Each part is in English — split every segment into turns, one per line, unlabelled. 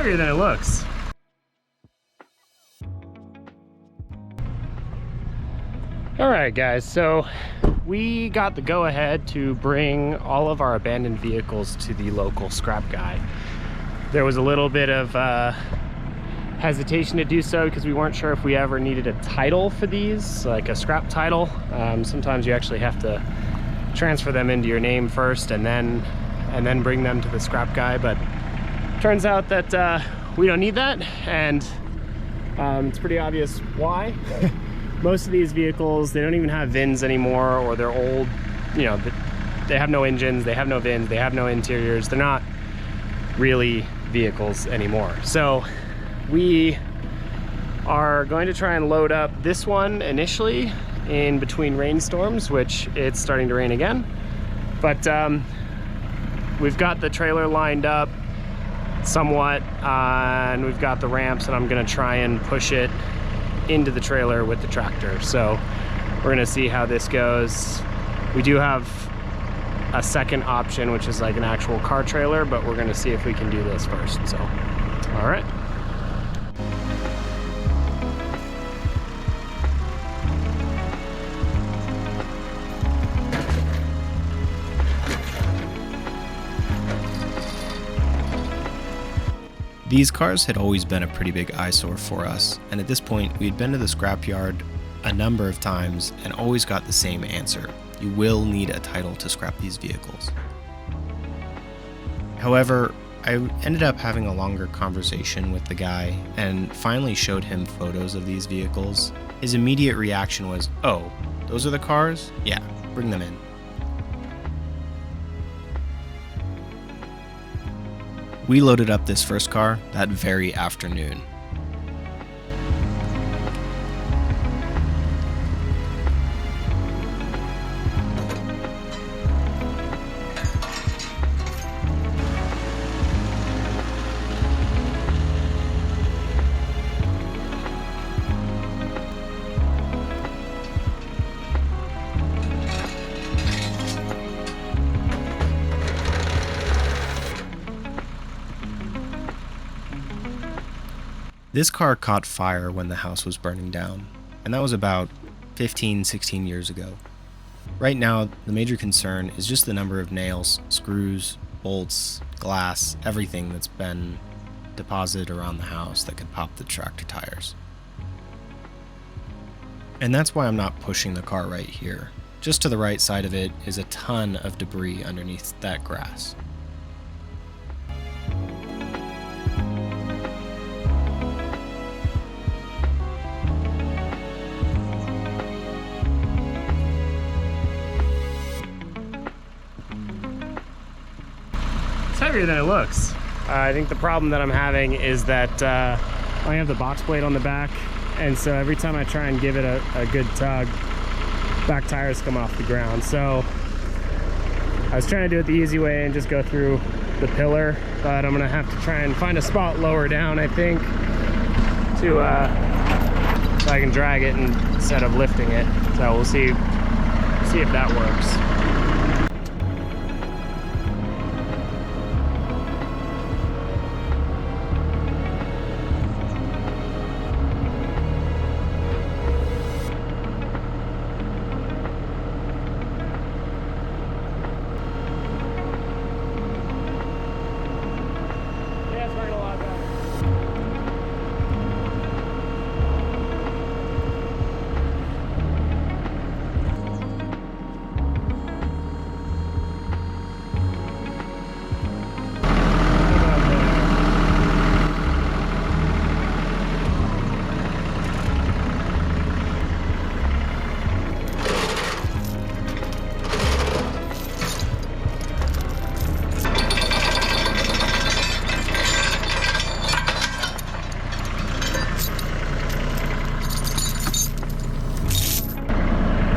heavier than it looks. All right, guys, so we got the go-ahead to bring all of our abandoned vehicles to the local scrap guy. There was a little bit of hesitation to do so because we weren't sure if we ever needed a title for these, like a scrap title. Sometimes you actually have to transfer them into your name first and then bring them to the scrap guy, but turns out that we don't need that, and it's pretty obvious why. Most of these vehicles, they don't even have VINs anymore, or they're old, you know, they have no engines, they have no VINs, they have no interiors. They're not really vehicles anymore. So we are going to try and load up this one initially in between rainstorms, which it's starting to rain again. But we've got the trailer lined up somewhat, and we've got the ramps, and I'm gonna try and push it into the trailer with the tractor. So we're gonna see how this goes. We do have a second option, which is like an actual car trailer, but we're gonna see if we can do this first. So, all right.
These cars had always been a pretty big eyesore for us, and at this point we had been to the scrapyard a number of times and always got the same answer: you will need a title to scrap these vehicles. However, I ended up having a longer conversation with the guy and finally showed him photos of these vehicles. His immediate reaction was, "Oh, those are the cars? Yeah, bring them in." We loaded up this first car that very afternoon. This car caught fire when the house was burning down, and that was about 16 years ago. Right now, the major concern is just the number of nails, screws, bolts, glass, everything that's been deposited around the house that could pop the tractor tires. And that's why I'm not pushing the car right here. Just to the right side of it is a ton of debris underneath that grass.
It's heavier than it looks. I think the problem that I'm having is that I have the box plate on the back, and so every time I try and give it a good tug, back tires come off the ground. So I was trying to do it the easy way and just go through the pillar, but I'm gonna have to try and find a spot lower down, I think, to so I can drag it instead of lifting it. So we'll see if that works.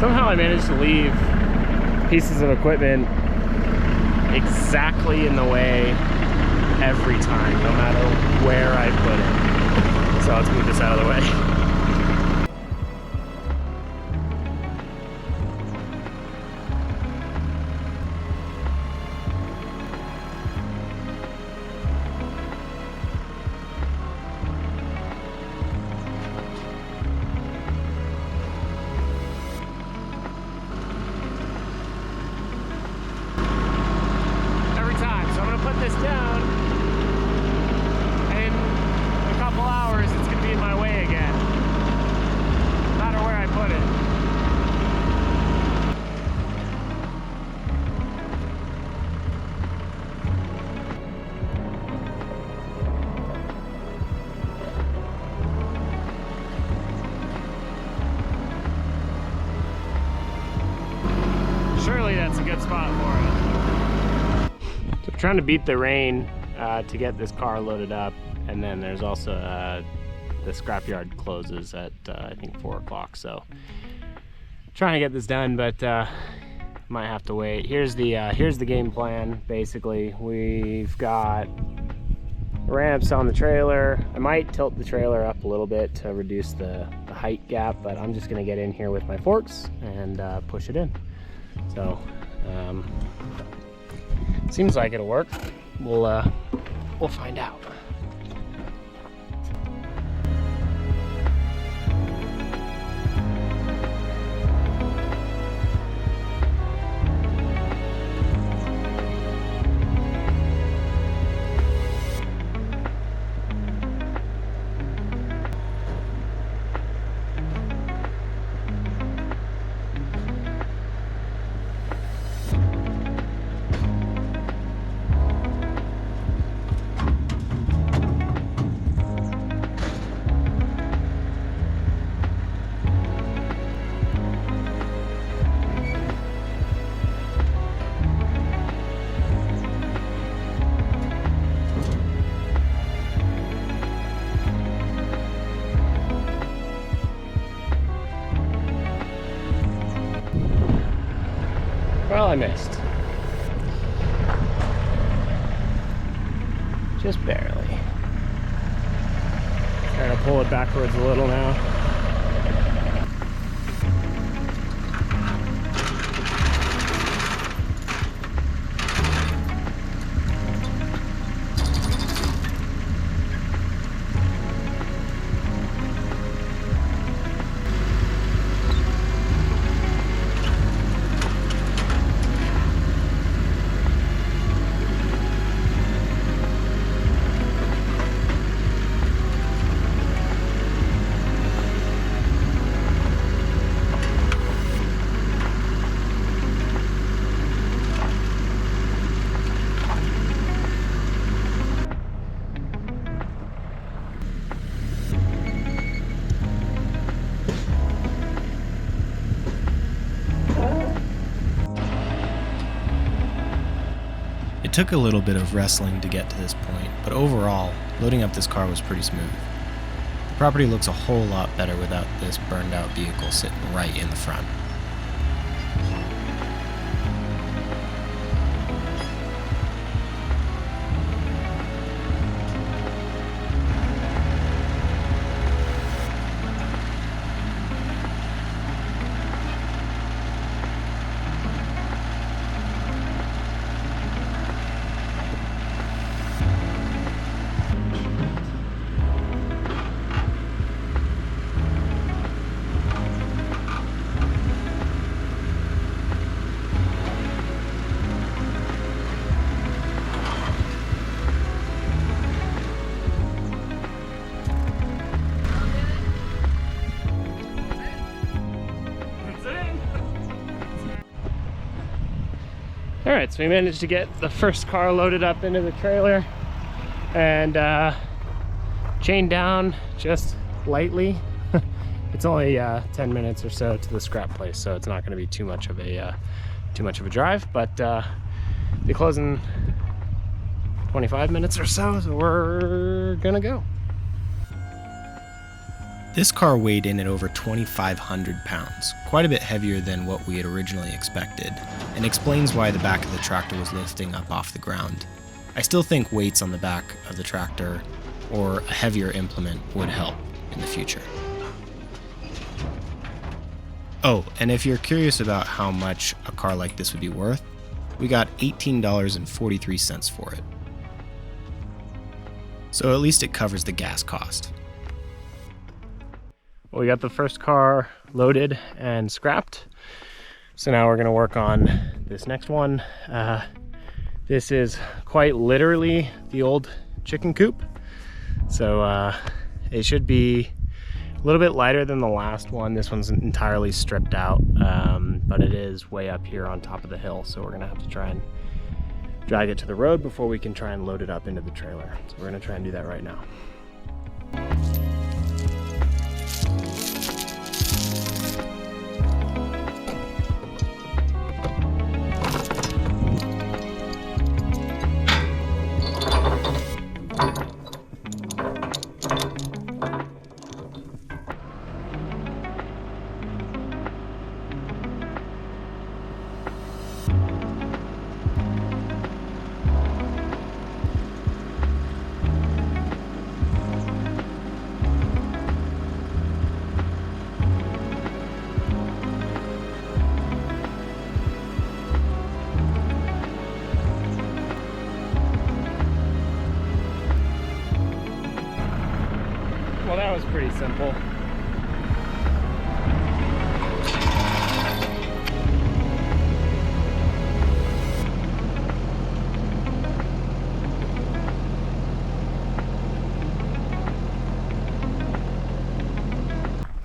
Somehow I managed to leave pieces of equipment exactly in the way every time, no matter where I put it. So let's move this out of the way. Surely that's a good spot for it. So we're trying to beat the rain to get this car loaded up, and then there's also the scrapyard closes at I think 4 o'clock. So trying to get this done, but might have to wait. Here's the game plan. Basically, we've got ramps on the trailer. I might tilt the trailer up a little bit to reduce the height gap, but I'm just gonna get in here with my forks and push it in. So seems like it'll work. We'll find out. Well, I missed. Just barely. Trying to pull it backwards a little now.
It took a little bit of wrestling to get to this point, but overall, loading up this car was pretty smooth. The property looks a whole lot better without this burned out vehicle sitting right in the front.
All right, so we managed to get the first car loaded up into the trailer and chained down just lightly. It's only 10 minutes or so to the scrap place, so it's not going to be too much of a drive, but they close in 25 minutes or so, so we're gonna go.
This car weighed in at over 2,500 pounds, quite a bit heavier than what we had originally expected, and explains why the back of the tractor was lifting up off the ground. I still think weights on the back of the tractor or a heavier implement would help in the future. Oh, and if you're curious about how much a car like this would be worth, we got $18.43 for it. So at least it covers the gas cost.
Well, we got the first car loaded and scrapped. So now we're gonna work on this next one. This is quite literally the old chicken coop. So it should be a little bit lighter than the last one. This one's entirely stripped out, but it is way up here on top of the hill. So we're gonna have to try and drag it to the road before we can try and load it up into the trailer. So we're gonna try and do that right now. simple.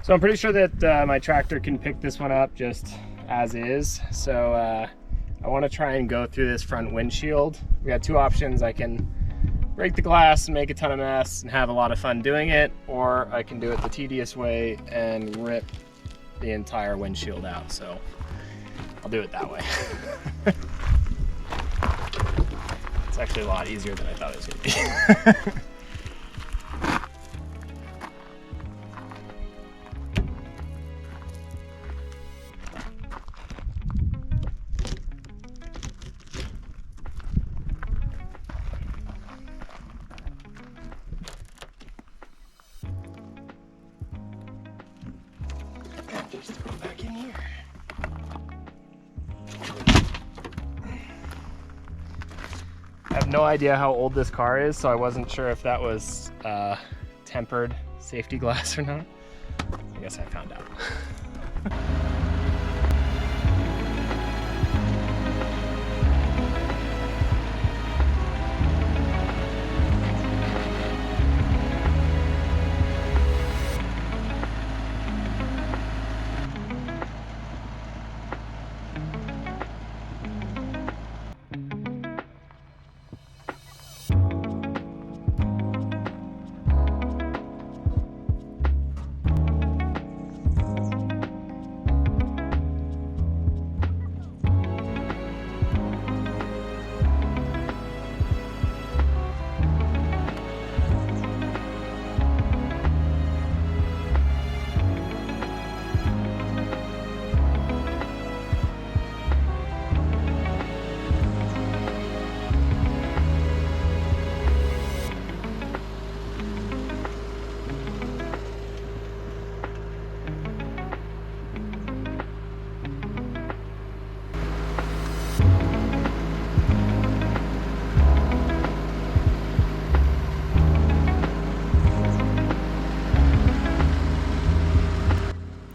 So I'm pretty sure that my tractor can pick this one up just as is. So I want to try and go through this front windshield. We got two options. I can break the glass and make a ton of mess and have a lot of fun doing it, or I can do it the tedious way and rip the entire windshield out. So I'll do it that way. It's actually a lot easier than I thought it was going to be. Just throw it back in here. I have no idea how old this car is, so I wasn't sure if that was tempered safety glass or not. I guess I found out.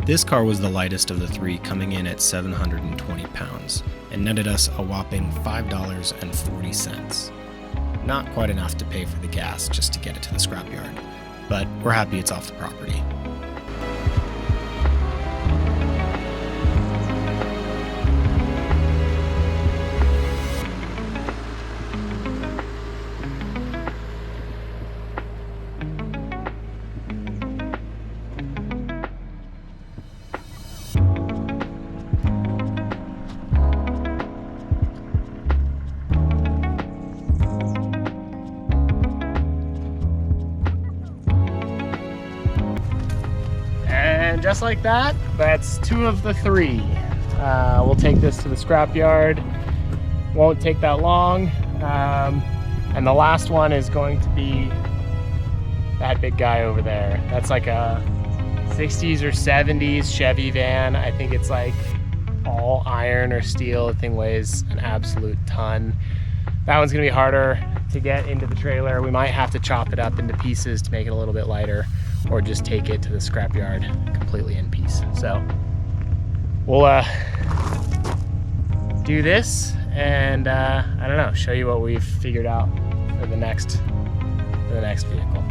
This car was the lightest of the three, coming in at 720 pounds, and netted us a whopping $5.40. Not quite enough to pay for the gas just to get it to the scrapyard, but we're happy it's off the property.
And just like that, that's two of the three. We'll take this to the scrapyard. Won't take that long. And the last one is going to be that big guy over there. That's like a 60s or 70s Chevy van. I think it's like all iron or steel. The thing weighs an absolute ton. That one's gonna be harder to get into the trailer. We might have to chop it up into pieces to make it a little bit lighter, or just take it to the scrapyard completely in piece. So we'll do this and I don't know, show you what we've figured out for the next vehicle.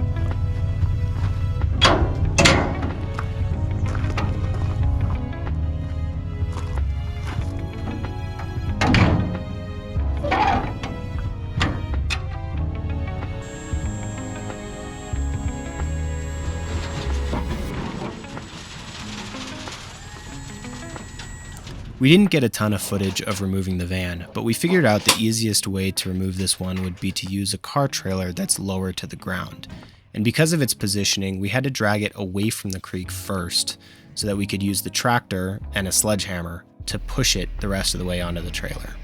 We didn't get a ton of footage of removing the van, but we figured out the easiest way to remove this one would be to use a car trailer that's lower to the ground. And because of its positioning, we had to drag it away from the creek first so that we could use the tractor and a sledgehammer to push it the rest of the way onto the trailer.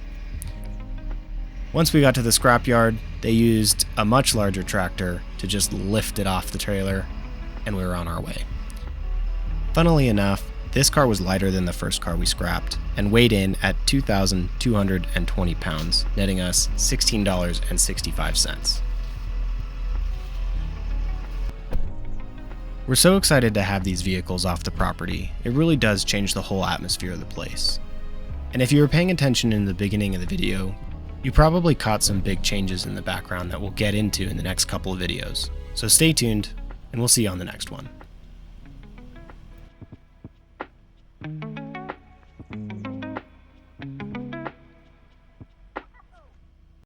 Once we got to the scrapyard, they used a much larger tractor to just lift it off the trailer, and we were on our way. Funnily enough, this car was lighter than the first car we scrapped and weighed in at 2,220 pounds, netting us $16.65. We're so excited to have these vehicles off the property. It really does change the whole atmosphere of the place. And if you were paying attention in the beginning of the video, you probably caught some big changes in the background that we'll get into in the next couple of videos. So stay tuned, and we'll see you on the next one.